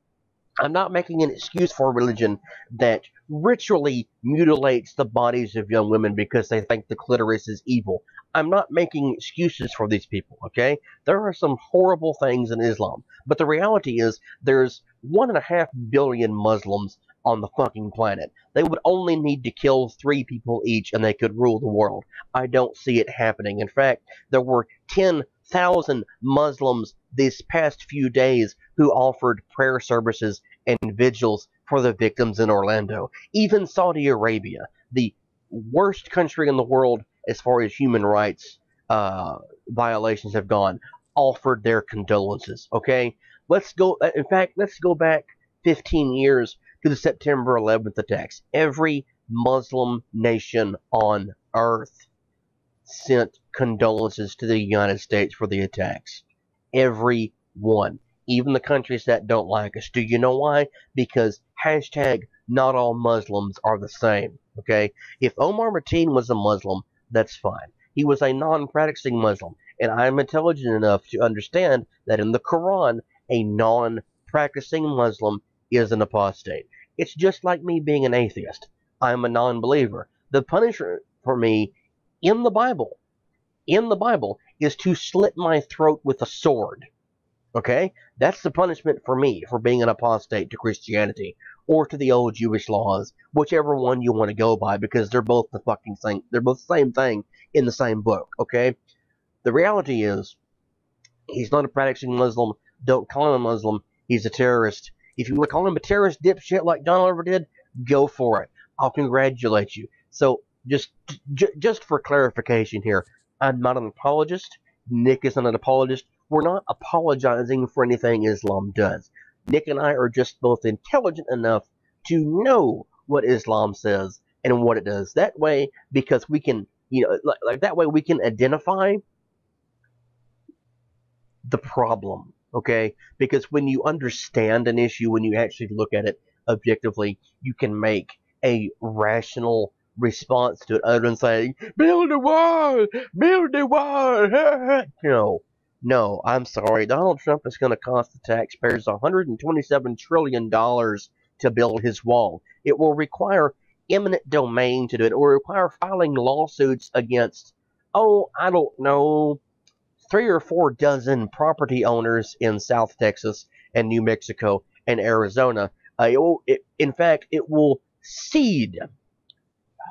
I'm not making an excuse for a religion that ritually mutilates the bodies of young women because they think the clitoris is evil. I'm not making excuses for these people, okay? There are some horrible things in Islam, but the reality is there's 1.5 billion Muslims on the fucking planet. They would only need to kill 3 people each and they could rule the world. I don't see it happening. In fact, there were 10,000 Muslims these past few days who offered prayer services and vigils for the victims in Orlando. Even Saudi Arabia, the worst country in the world as far as human rights violations have gone, offered their condolences. Okay, let's go. In fact, let's go back 15 years to the September 11th attacks. Every Muslim nation on earth sent condolences to the United States for the attacks. Every one. Even the countries that don't like us. Do you know why? Because hashtag not all Muslims are the same. Okay? If Omar Mateen was a Muslim, that's fine. He was a non-practicing Muslim. And I'm intelligent enough to understand that in the Quran, a non-practicing Muslim is an apostate. It's just like me being an atheist. I'm a non-believer. The punishment for me in the Bible, is to slit my throat with a sword. Okay? That's the punishment for me for being an apostate to Christianity or to the old Jewish laws, whichever one you want to go by, because they're both the fucking same. They're both the same thing in the same book. Okay? The reality is, he's not a practicing Muslim. Don't call him a Muslim. He's a terrorist. If you want to call him a terrorist dipshit like Donald ever did, go for it. I'll congratulate you. So just for clarification here, I'm not an apologist. Nick is not an apologist. We're not apologizing for anything Islam does. Nick and I are just both intelligent enough to know what Islam says and what it does. That way, because we can, like that way we can identify the problem, okay? Because when you understand an issue, when you actually look at it objectively, you can make a rational response to it other than saying, build a wall, build a wall. No, I'm sorry. Donald Trump is going to cost the taxpayers $127 trillion to build his wall. It will require eminent domain to do it. It will require filing lawsuits against, oh, I don't know, 3 or 4 dozen property owners in South Texas and New Mexico and Arizona. In fact, it will cede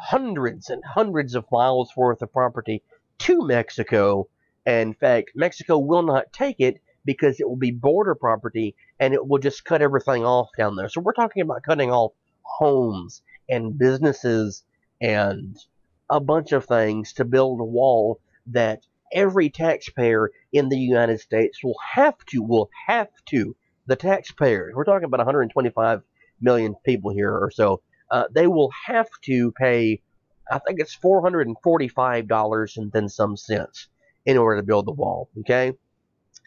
hundreds and hundreds of miles worth of property to Mexico. And in fact, Mexico will not take it because it will be border property and it will just cut everything off down there. So we're talking about cutting off homes and businesses and a bunch of things to build a wall that every taxpayer in the United States will have to the taxpayers, we're talking about 125 million people here or so, they will have to pay, I think it's $445 and then some cents in order to build the wall, okay?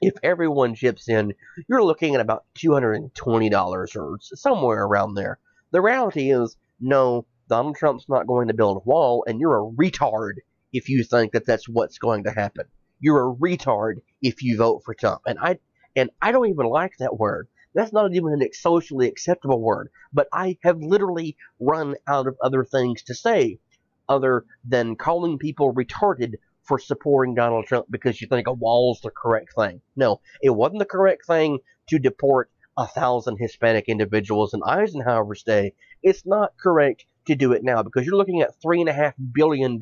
If everyone chips in, you're looking at about $220 or somewhere around there. The reality is, no, Donald Trump's not going to build a wall, and you're a retard if you think that that's what's going to happen. You're a retard if you vote for Trump. And I don't even like that word. That's not even a socially acceptable word. But I have literally run out of other things to say other than calling people retarded for supporting Donald Trump because you think a wall's the correct thing. No, it wasn't the correct thing to deport 1,000 Hispanic individuals in Eisenhower's day. It's not correct to do it now because you're looking at $3.5 billion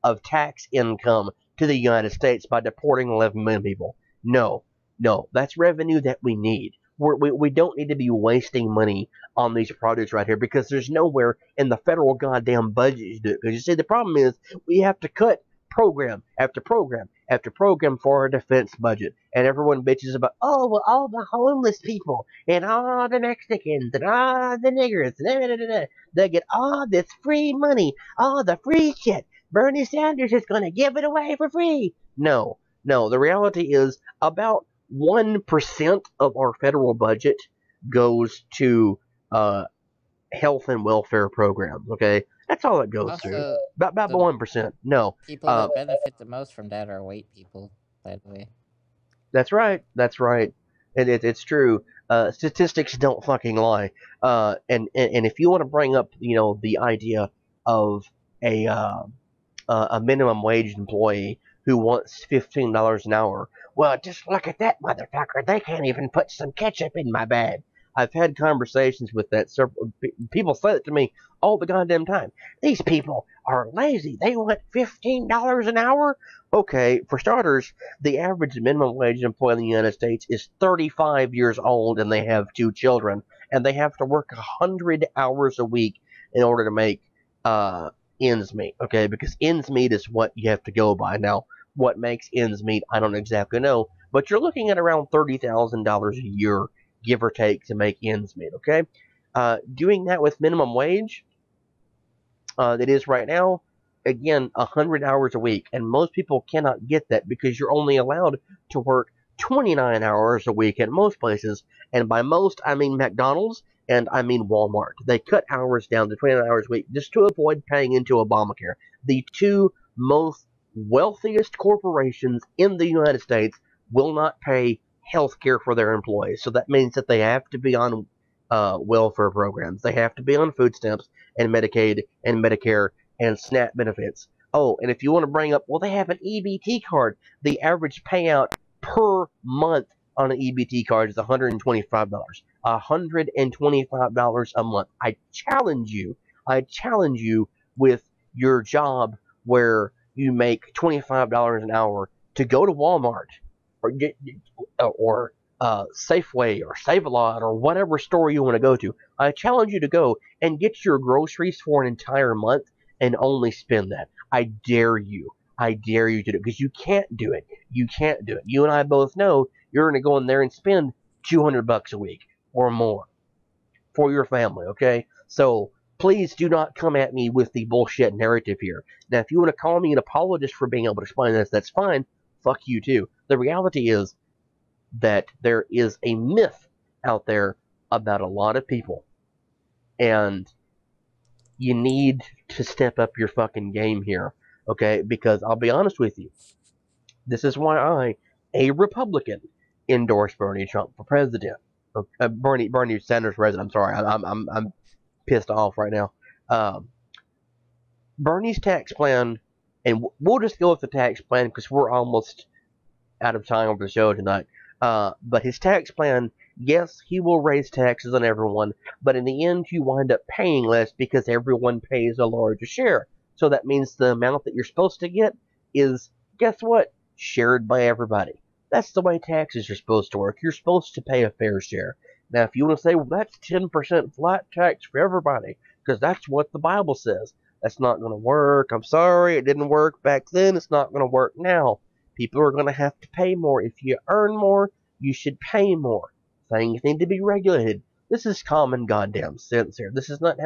of tax income to the United States by deporting 11 million people. No, no, that's revenue that we need. We don't need to be wasting money on these projects right here because there's nowhere in the federal goddamn budget to do it. Because you see, the problem is we have to cut program after program after program for our defense budget. And everyone bitches about, oh, well, all the homeless people and all the Mexicans and all the niggers, they get all this free money, all the free shit. Bernie Sanders is going to give it away for free. No, no, the reality is about 1% of our federal budget goes to health and welfare programs, okay? That's all it goes to. Also, About the 1%. No. people that benefit the most from that are white people, by the way. That's right. That's right. And it's true. Statistics don't fucking lie. And if you want to bring up, the idea of a minimum wage employee who wants $15 an hour, well, just look at that motherfucker. They can't even put some ketchup in my bag. I've had conversations with that. Several people say it to me all the goddamn time. These people are lazy. They want $15 an hour. Okay, for starters, the average minimum wage employee in the United States is 35 years old and they have 2 children, and they have to work 100 hours a week in order to make ends meet. Okay, because ends meet is what you have to go by. Now, what makes ends meet, I don't exactly know, but you're looking at around $30,000 a year, give or take, to make ends meet. Okay, doing that with minimum wage, that is right now, again, 100 hours a week, and most people cannot get that because you're only allowed to work 29 hours a week at most places, and by most I mean McDonald's and I mean Walmart. They cut hours down to 29 hours a week just to avoid paying into Obamacare. The 2 most wealthiest corporations in the United States will not pay health care for their employees, so that means that they have to be on welfare programs. They have to be on food stamps and Medicaid and Medicare and SNAP benefits. Oh, and if you want to bring up, well, they have an EBT card. The average payout per month on an EBT card is $125. $125 a month. I challenge you with your job where you make $25 an hour to go to Walmart or Safeway or Save-A-Lot or whatever store you want to go to. I challenge you to go and get your groceries for an entire month and only spend that. I dare you. I dare you to do it because you can't do it. You can't do it. You and I both know you're going to go in there and spend $200 a week or more for your family, okay? So please do not come at me with the bullshit narrative here. Now, if you want to call me an apologist for being able to explain this, that's fine. Fuck you too. The reality is that there is a myth out there about a lot of people, and you need to step up your fucking game here, okay? Because I'll be honest with you, this is why I, a Republican, endorsed Bernie Trump for president. Bernie Sanders president. I'm sorry, I'm pissed off right now. Bernie's tax plan, and we'll just go with the tax plan because we're almost out of time over the show tonight. But his tax plan, yes, he will raise taxes on everyone, but in the end, you wind up paying less because everyone pays a larger share. So that means the amount that you're supposed to get is, guess what? Shared by everybody. That's the way taxes are supposed to work. You're supposed to pay a fair share. Now, if you want to say, well, that's 10% flat tax for everybody, because that's what the Bible says, that's not going to work. I'm sorry, it didn't work back then. It's not going to work now. People are going to have to pay more. If you earn more, you should pay more. things need to be regulated. This is common goddamn sense here. This is not.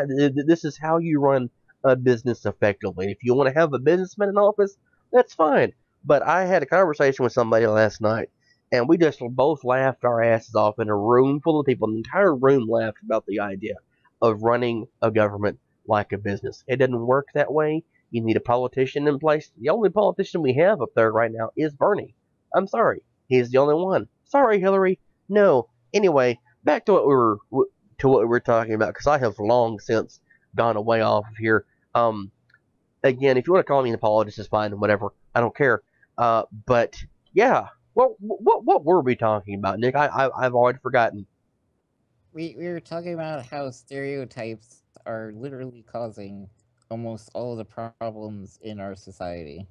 This is how you run a business effectively. If you want to have a businessman in office, that's fine. But I had a conversation with somebody last night, and we just both laughed our asses off in a room full of people. The entire room laughed about the idea of running a government like a business. It doesn't work that way. You need a politician in place. The only politician we have up there right now is Bernie. I'm sorry. He's the only one. Sorry, Hillary. No. Anyway, back to what we were talking about, because I have long since gone away off of here. Um, Again, if you want to call me an apologist, it's fine. Whatever. I don't care. But yeah, what were we talking about, Nick? I've already forgotten. We were talking about how stereotypes are literally causing almost all the problems in our society.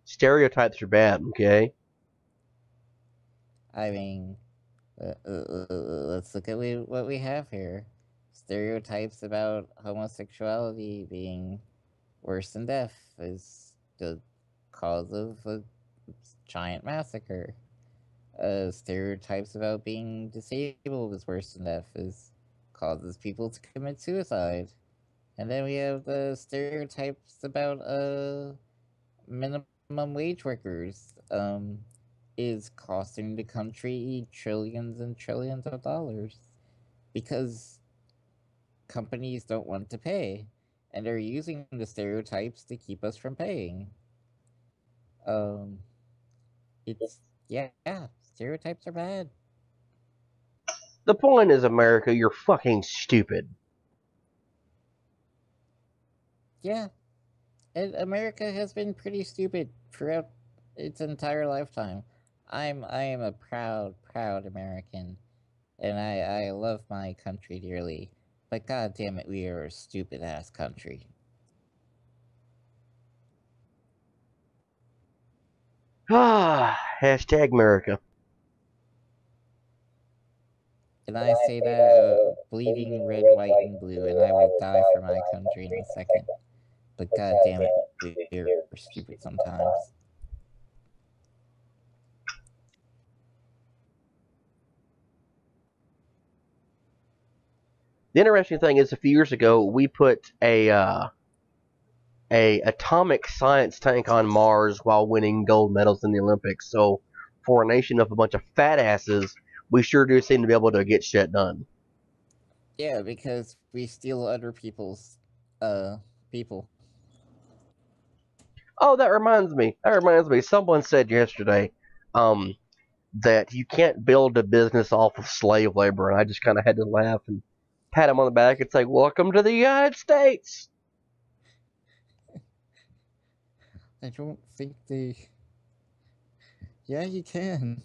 Stereotypes are bad. Okay. I mean, let's look at what we have here. Stereotypes about homosexuality being worse than death is the cause of a giant massacre. Stereotypes about being disabled is worse than death is causes people to commit suicide. And then we have the stereotypes about minimum wage workers is costing the country trillions and trillions of dollars because companies don't want to pay, and they're using the stereotypes to keep us from paying. It's yeah, stereotypes are bad. The point is, America, you're fucking stupid. Yeah, and America has been pretty stupid throughout its entire lifetime. I am a proud American, and I love my country dearly. But god damn it, we are a stupid ass country. Hashtag America. And I say that bleeding red, white, and blue, and I will die for my country in a second. But god damn it, we are stupid sometimes. The interesting thing is, a few years ago, we put a atomic science tank on Mars while winning gold medals in the Olympics. So, for a nation of a bunch of fat asses, we sure do seem to be able to get shit done. Yeah, because we steal other people's people. Oh, that reminds me. That reminds me. Someone said yesterday, um, that you can't build a business off of slave labor, and I just kind of had to laugh and pat him on the back and say, "Welcome to the United States." I don't think they. Yeah, you can.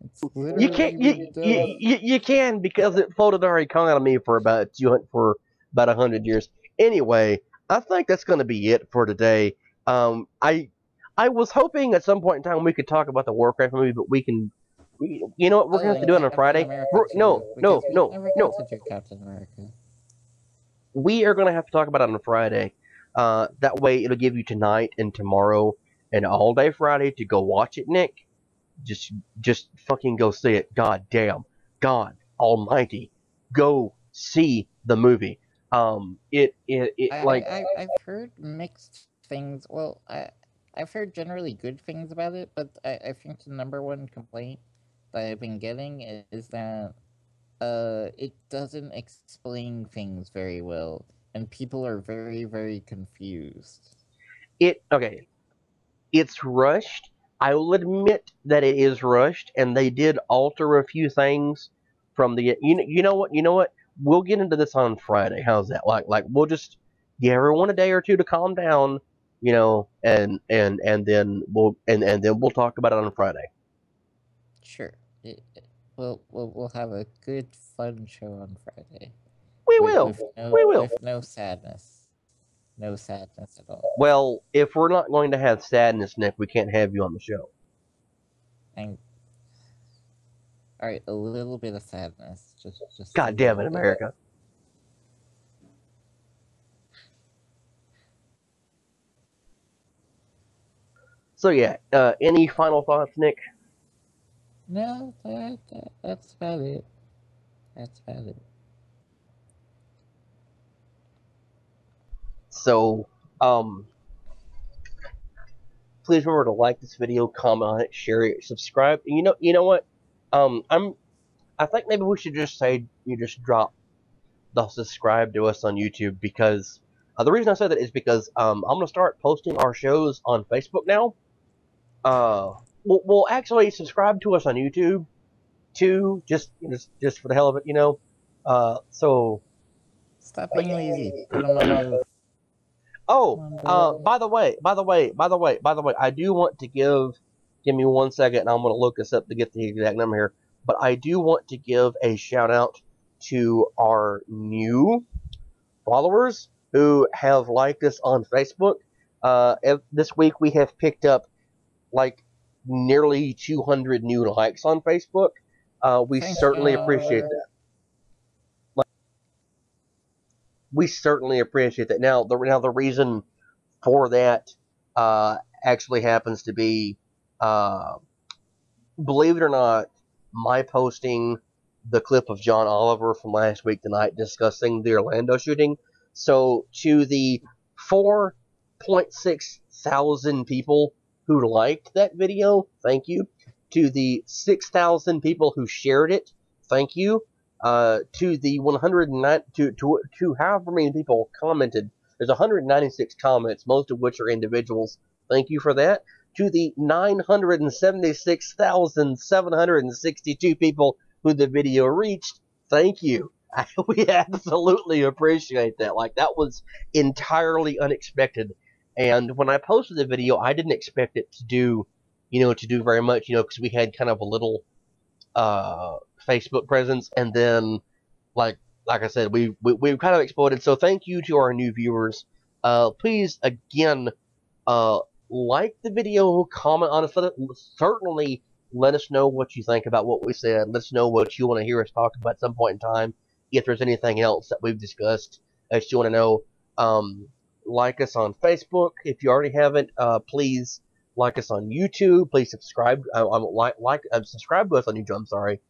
It's You literally can't. been done. You can, because it folded our economy for about 100 years. Anyway, I think that's going to be it for today. I was hoping at some point in time we could talk about the Warcraft movie, but you know what, we're Oh, going to have to and do it on Captain Friday. America No, too, no, because we no, never got no. to do Captain America. We are going to have to talk about it on Friday. That way, it'll give you tonight and tomorrow and all day Friday to go watch it, Nick. Just, just fucking go see it. God damn, God Almighty, go see the movie. Like, I've heard mixed things. Well, I've heard generally good things about it, but I think the number one complaint that I've been getting is that it doesn't explain things very well, and people are very confused. okay. It's rushed. I will admit that it is rushed, and they did alter a few things from the. You know what? We'll get into this on Friday. How's that? Like we'll just give everyone a day or two to calm down, and then we'll talk about it on Friday. Sure, we'll have a good fun show on Friday We with will. We will. no sadness, no sadness at all. Well, if we're not going to have sadness, Nick, we can't have you on the show. And all right, a little bit of sadness, just a God damn little it, bit. America. So yeah, any final thoughts, Nick? No, that's valid. That's valid. So, please remember to like this video, comment on it, share it, subscribe. And you know what? I think maybe we should just say you just drop the subscribe to us on YouTube because the reason I said that is because I'm gonna start posting our shows on Facebook now. We'll actually subscribe to us on YouTube too, just for the hell of it. So Stop but being lazy. Put them on both. oh, Come on, both. by the way, I do want to give me 1 second, and I'm going to look this up to get the exact number here. But I do want to give a shout out to our new followers who have liked us on Facebook. This week we have picked up like nearly 200 new likes on Facebook. We Thanks, certainly John appreciate Oliver. that. We certainly appreciate that. Now the reason for that actually happens to be, uh, believe it or not, my posting the clip of John Oliver from last week tonight discussing the Orlando shooting. So to the 4.6 thousand people who liked that video, thank you. To the 6,000 people who shared it, thank you. To the 109 to however many people commented, there's 196 comments, most of which are individuals. Thank you for that. To the 976,762 people who the video reached, thank you. We absolutely appreciate that. Like, that was entirely unexpected. And when I posted the video, I didn't expect it to do very much, because we had kind of a little Facebook presence, and then like I said, we kind of exploded. So thank you to our new viewers. Please again, uh, like the video, comment on it. Certainly let us know what you think about what we said. Let us know what you want to hear us talk about at some point in time. If there's anything else that we've discussed that you want to know, like us on Facebook if you already haven't. Please like us on YouTube. Please subscribe. Subscribe to us on YouTube. I'm sorry.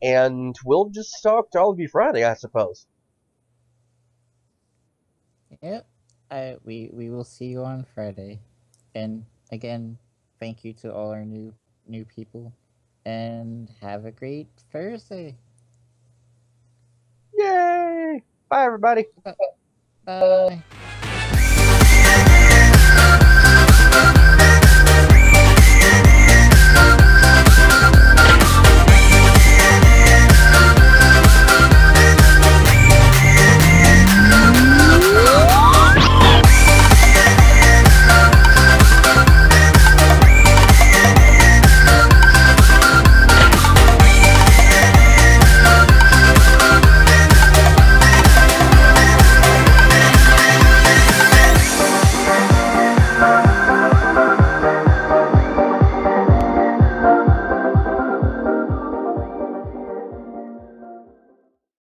And we'll just talk to all of you Friday, I suppose. Yep. We will see you on Friday. And again, thank you to all our new people. And have a great Thursday. Yay! Bye, everybody. Bye.